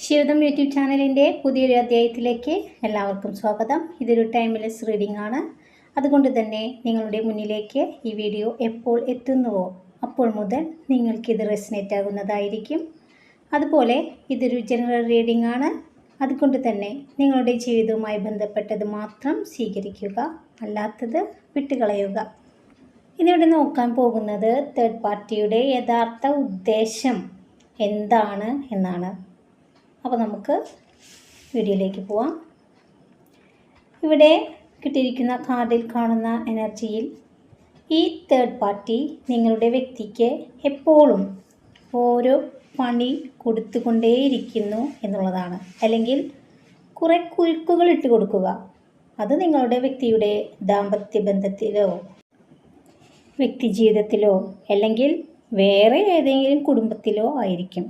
ശിവദം YouTube ചാനലിൻ്റെ പുതിയൊരു അധ്യായത്തിലേക്ക് എല്ലാവർക്കും സ്വാഗതം. ഇതൊരു ടൈംലെസ് റീഡിംഗ് ആണ്. അതുകൊണ്ട് തന്നെ നിങ്ങളുടെ മുന്നിലേക്ക് ഈ വീഡിയോ എപ്പോൾ എത്തുന്നുവോ അപ്പോൾ മുതൽ നിങ്ങൾക്കിത് റെസനേറ്റ് ആകുന്നതായിരിക്കും. അതുപോലെ ഇതൊരു ജനറൽ റീഡിംഗ് ആണ്. അതുകൊണ്ട് തന്നെ നിങ്ങളുടെ ജീവിതവുമായി ബന്ധപ്പെട്ടത് മാത്രം സ്വീകരിക്കുക, അല്ലാത്തത് വിട്ടുകളയുക. ഇതിവിടെ നോക്കാൻ പോകുന്നത് തേർഡ് പാർട്ടിയുടെ യഥാർത്ഥ ഉദ്ദേശം എന്താണ് എന്നാണ്. അപ്പോൾ നമുക്ക് വീഡിയോയിലേക്ക് പോവാം. ഇവിടെ കിട്ടിയിരിക്കുന്ന കാർഡിൽ കാണുന്ന എനർജിയിൽ ഈ തേർഡ് പാർട്ടി നിങ്ങളുടെ വ്യക്തിക്ക് എപ്പോഴും ഓരോ പണി കൊടുത്തുകൊണ്ടേയിരിക്കുന്നു എന്നുള്ളതാണ്. അല്ലെങ്കിൽ കുറേ കുരുക്കുകൾ ഇട്ട് കൊടുക്കുക. അത് നിങ്ങളുടെ വ്യക്തിയുടെ ദാമ്പത്യ ബന്ധത്തിലോ വ്യക്തി ജീവിതത്തിലോ അല്ലെങ്കിൽ വേറെ ഏതെങ്കിലും കുടുംബത്തിലോ ആയിരിക്കും.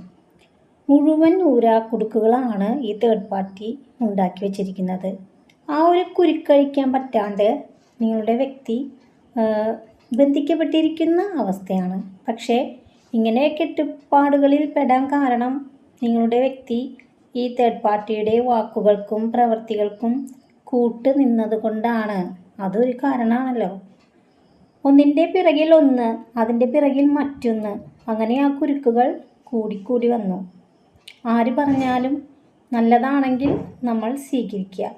മുഴുവൻ ഊരാക്കുടുക്കുകളാണ് ഈ തേർഡ് പാർട്ടി ഉണ്ടാക്കി വച്ചിരിക്കുന്നത്. ആ ഒരു കുരുക്കഴിക്കാൻ പറ്റാണ്ട് നിങ്ങളുടെ വ്യക്തി ബന്ധിക്കപ്പെട്ടിരിക്കുന്ന അവസ്ഥയാണ്. പക്ഷേ ഇങ്ങനെ കെട്ടുപാടുകളിൽ പെടാൻ കാരണം നിങ്ങളുടെ വ്യക്തി ഈ തേർഡ് പാർട്ടിയുടെ വാക്കുകൾക്കും പ്രവൃത്തികൾക്കും കൂട്ട് നിന്നതുകൊണ്ടാണ്. അതൊരു കാരണമാണല്ലോ. ഒന്നിൻ്റെ പിറകിൽ ഒന്ന്, അതിൻ്റെ പിറകിൽ മറ്റൊന്ന്, അങ്ങനെ ആ കുരുക്കുകൾ കൂടിക്കൂടി വന്നു. ആര് പറഞ്ഞാലും നല്ലതാണെങ്കിൽ നമ്മൾ സ്വീകരിക്കുക,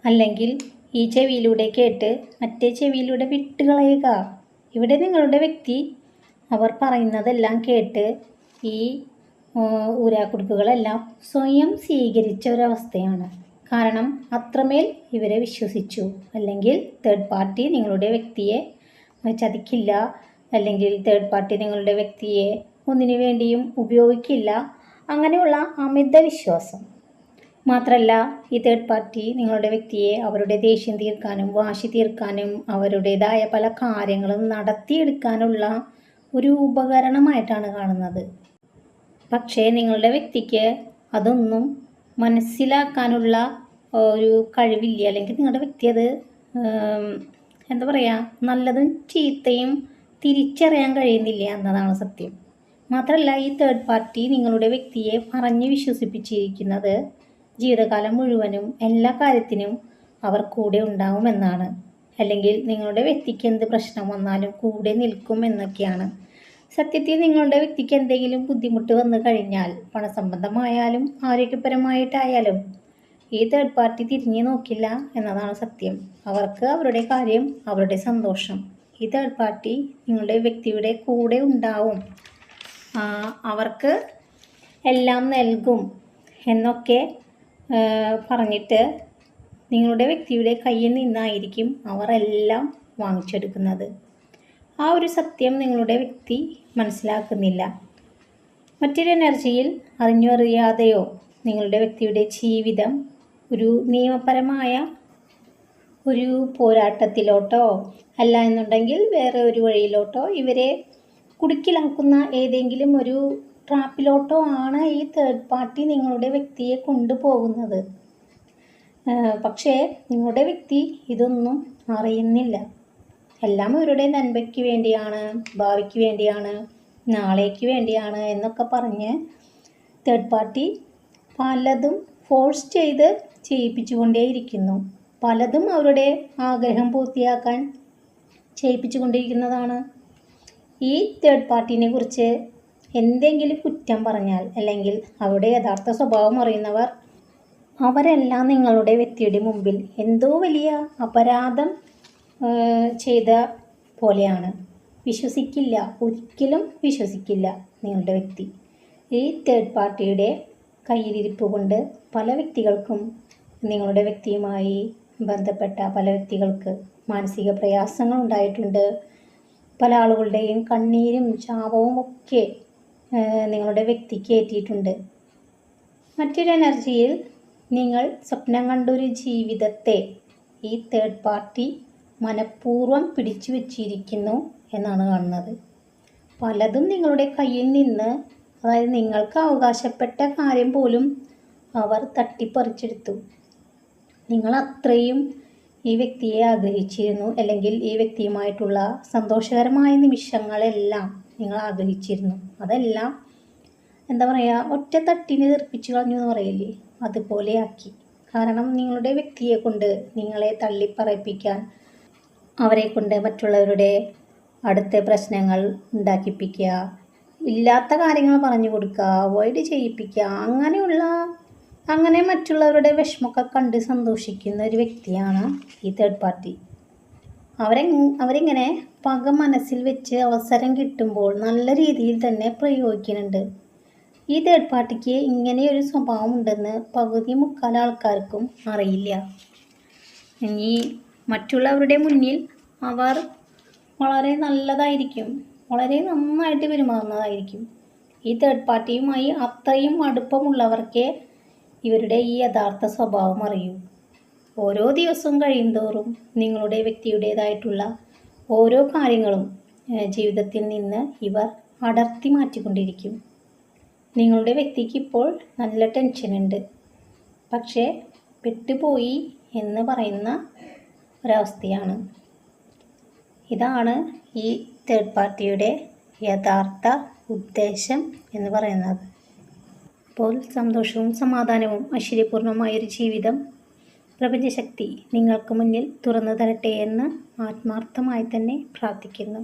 അല്ലെങ്കിൽ ഈ ചെവിയിലൂടെ കേട്ട് മറ്റേ ചെവിയിലൂടെ വിട്ടുകളയുക. ഇവിടെ നിങ്ങളുടെ വ്യക്തി അവർ പറയുന്നതെല്ലാം കേട്ട് ഈ ഊരാക്കുടുക്കുകളെല്ലാം സ്വയം സ്വീകരിച്ച ഒരവസ്ഥയാണ്. കാരണം അത്രമേൽ ഇവരെ വിശ്വസിച്ചു. അല്ലെങ്കിൽ തേർഡ് പാർട്ടി നിങ്ങളുടെ വ്യക്തിയെ ചതിക്കില്ല, അല്ലെങ്കിൽ തേർഡ് പാർട്ടി നിങ്ങളുടെ വ്യക്തിയെ ഒന്നിനു വേണ്ടിയും ഉപയോഗിക്കില്ല, അങ്ങനെയുള്ള അമിത വിശ്വാസം. മാത്രമല്ല ഈ തേർഡ് പാർട്ടി നിങ്ങളുടെ വ്യക്തിയെ അവരുടെ ദേഷ്യം തീർക്കാനും വാശി തീർക്കാനും അവരുടേതായ പല കാര്യങ്ങളും നടത്തിയെടുക്കാനുള്ള ഒരു ഉപകരണമായിട്ടാണ് കാണുന്നത്. പക്ഷേ നിങ്ങളുടെ വ്യക്തിക്ക് അതൊന്നും മനസ്സിലാക്കാനുള്ള ഒരു കഴിവില്ല. അല്ലെങ്കിൽ നിങ്ങളുടെ വ്യക്തി അത് എന്താ പറയുക, നല്ലതും ചീത്തയും തിരിച്ചറിയാൻ കഴിയുന്നില്ല എന്നതാണ് സത്യം. മാത്രമല്ല ഈ തേർഡ് പാർട്ടി നിങ്ങളുടെ വ്യക്തിയെ പറഞ്ഞ് വിശ്വസിപ്പിച്ചിരിക്കുന്നത് ജീവിതകാലം മുഴുവനും എല്ലാ കാര്യത്തിനും അവർ കൂടെ ഉണ്ടാവുമെന്നാണ്. അല്ലെങ്കിൽ നിങ്ങളുടെ വ്യക്തിക്ക് എന്ത് പ്രശ്നം വന്നാലും കൂടെ നിൽക്കും എന്നൊക്കെയാണ്. സത്യത്തിൽ നിങ്ങളുടെ വ്യക്തിക്ക് എന്തെങ്കിലും ബുദ്ധിമുട്ട് വന്നു കഴിഞ്ഞാൽ, പണസംബന്ധമായാലും ആരോഗ്യപരമായിട്ടായാലും, ഈ തേർഡ് പാർട്ടി തിരിഞ്ഞു നോക്കില്ല എന്നതാണ് സത്യം. അവർക്ക് അവരുടെ കാര്യം, അവരുടെ സന്തോഷം. ഈ തേർഡ് പാർട്ടി നിങ്ങളുടെ വ്യക്തിയുടെ കൂടെ ഉണ്ടാവും, അവർക്ക് എല്ലാം നൽകും എന്നൊക്കെ പറഞ്ഞിട്ട് നിങ്ങളുടെ വ്യക്തിയുടെ കയ്യിൽ നിന്നായിരിക്കും അവർ എല്ലാം വാങ്ങിച്ചെടുക്കുന്നത്. ആ ഒരു സത്യം നിങ്ങളുടെ വ്യക്തി മനസ്സിലാക്കുന്നില്ല. മറ്റൊരു എനർജിയിൽ അറിഞ്ഞോ അറിയാതെയോ നിങ്ങളുടെ വ്യക്തിയുടെ ജീവിതം ഒരു നിയമപരമായ ഒരു പോരാട്ടത്തിലോട്ടോ അല്ല എന്നുണ്ടെങ്കിൽ വേറെ ഒരു വഴിയിലോട്ടോ ഇവരെ കുടുക്കിലാക്കുന്ന ഏതെങ്കിലും ഒരു ട്രാപ്പിലോട്ടോ ആണ് ഈ തേർഡ് പാർട്ടി നിങ്ങളുടെ വ്യക്തിയെ കൊണ്ടുപോകുന്നത്. പക്ഷേ നിങ്ങളുടെ വ്യക്തി ഇതൊന്നും അറിയുന്നില്ല. എല്ലാം ഇവരുടെ നന്മയ്ക്ക് വേണ്ടിയാണ്, ഭാവിക്ക് വേണ്ടിയാണ്, നാളേക്ക് വേണ്ടിയാണ് എന്നൊക്കെ പറഞ്ഞ് തേർഡ് പാർട്ടി പലതും ഫോഴ്സ് ചെയ്ത് ചെയ്യിപ്പിച്ചുകൊണ്ടേയിരിക്കുന്നു. പലതും അവരുടെ ആഗ്രഹം പൂർത്തിയാക്കാൻ ചെയ്യിപ്പിച്ചുകൊണ്ടിരിക്കുന്നതാണ്. ഈ തേർഡ് പാർട്ടിനെ കുറിച്ച് എന്തെങ്കിലും കുറ്റം പറഞ്ഞാൽ, അല്ലെങ്കിൽ അവരുടെ യഥാർത്ഥ സ്വഭാവം അറിയുന്നവർ, അവരെല്ലാം നിങ്ങളുടെ വ്യക്തിയുടെ മുമ്പിൽ എന്തോ വലിയ അപരാധം ചെയ്ത പോലെയാണ്. വിശ്വസിക്കില്ല, ഒരിക്കലും വിശ്വസിക്കില്ല നിങ്ങളുടെ വ്യക്തി. ഈ തേർഡ് പാർട്ടിയുടെ കയ്യിലിരിപ്പ് കൊണ്ട് പല വ്യക്തികൾക്കും, നിങ്ങളുടെ വ്യക്തിയുമായി ബന്ധപ്പെട്ട പല വ്യക്തികൾക്ക് മാനസിക പ്രയാസങ്ങൾ ഉണ്ടായിട്ടുണ്ട്. പല ആളുകളുടെയും കണ്ണീരും ശാപവും ഒക്കെ നിങ്ങളുടെ വ്യക്തിക്ക് ഏറ്റിയിട്ടുണ്ട്. മറ്റൊരു എനർജിയിൽ നിങ്ങൾ സ്വപ്നം കണ്ടൊരു ജീവിതത്തെ ഈ തേർഡ് പാർട്ടി മനഃപൂർവ്വം പിടിച്ചു വച്ചിരിക്കുന്നു എന്നാണ് കാണുന്നത്. പലതും നിങ്ങളുടെ കയ്യിൽ നിന്ന്, അതായത് നിങ്ങൾക്ക് അവകാശപ്പെട്ട കാര്യം പോലും അവർ തട്ടിപ്പറിച്ചെടുത്തു. നിങ്ങൾ അത്രയും ഈ വ്യക്തിയെ ആഗ്രഹിച്ചിരുന്നു, അല്ലെങ്കിൽ ഈ വ്യക്തിയുമായിട്ടുള്ള സന്തോഷകരമായ നിമിഷങ്ങളെല്ലാം നിങ്ങൾ ആഗ്രഹിച്ചിരുന്നു. അതെല്ലാം എന്താ പറയുക, ഒറ്റ തട്ടിന് തെറിപ്പിച്ച് കളഞ്ഞു എന്ന് പറയില്ലേ, അതുപോലെയാക്കി. കാരണം നിങ്ങളുടെ വ്യക്തിയെ കൊണ്ട് നിങ്ങളെ തള്ളിപ്പറയിപ്പിക്കാൻ, അവരെ കൊണ്ട് മറ്റുള്ളവരുടെ അടുത്ത പ്രശ്നങ്ങൾ ഉണ്ടാക്കിപ്പിക്കുക, ഇല്ലാത്ത കാര്യങ്ങൾ പറഞ്ഞു കൊടുക്കുക, അവോയ്ഡ് ചെയ്യിപ്പിക്കുക, അങ്ങനെ മറ്റുള്ളവരുടെ വിഷമമൊക്കെ കണ്ട് സന്തോഷിക്കുന്ന ഒരു വ്യക്തിയാണ് ഈ തേർഡ് പാർട്ടി. അവരിങ്ങനെ പക മനസ്സിൽ വെച്ച് അവസരം കിട്ടുമ്പോൾ നല്ല രീതിയിൽ തന്നെ പ്രയോഗിക്കുന്നുണ്ട്. ഈ തേർഡ് പാർട്ടിക്ക് ഇങ്ങനെയൊരു സ്വഭാവം ഉണ്ടെന്ന് പകുതി മുക്കാൽ ആൾക്കാർക്കും അറിയില്ല. ഇനി മറ്റുള്ളവരുടെ മുന്നിൽ അവർ വളരെ നല്ലതായിരിക്കും, വളരെ നന്നായിട്ട് പെരുമാറുന്നതായിരിക്കും. ഈ തേർഡ് പാർട്ടിയുമായി അത്രയും അടുപ്പമുള്ളവർക്കേ ഇവരുടെ ഈ യഥാർത്ഥ സ്വഭാവം അറിയൂ. ഓരോ ദിവസവും കഴിയുന്തോറും നിങ്ങളുടെ വ്യക്തിയുടേതായിട്ടുള്ള ഓരോ കാര്യങ്ങളും ജീവിതത്തിൽ നിന്ന് ഇവർ അടർത്തി മാറ്റിക്കൊണ്ടിരിക്കും. നിങ്ങളുടെ വ്യക്തിക്ക് ഇപ്പോൾ നല്ല ടെൻഷനുണ്ട്, പക്ഷേ പെട്ടുപോയി എന്ന് പറയുന്ന ഒരവസ്ഥയാണ്. ഇതാണ് ഈ തേർഡ് പാർട്ടിയുടെ യഥാർത്ഥ ഉദ്ദേശം എന്ന് പറയുന്നത്. അപ്പോൾ സന്തോഷവും സമാധാനവും ഐശ്വര്യപൂർണമായൊരു ജീവിതം പ്രപഞ്ചശക്തി നിങ്ങൾക്ക് മുന്നിൽ തുറന്നു തരട്ടെ എന്ന് ആത്മാർത്ഥമായി തന്നെ പ്രാർത്ഥിക്കുന്നു.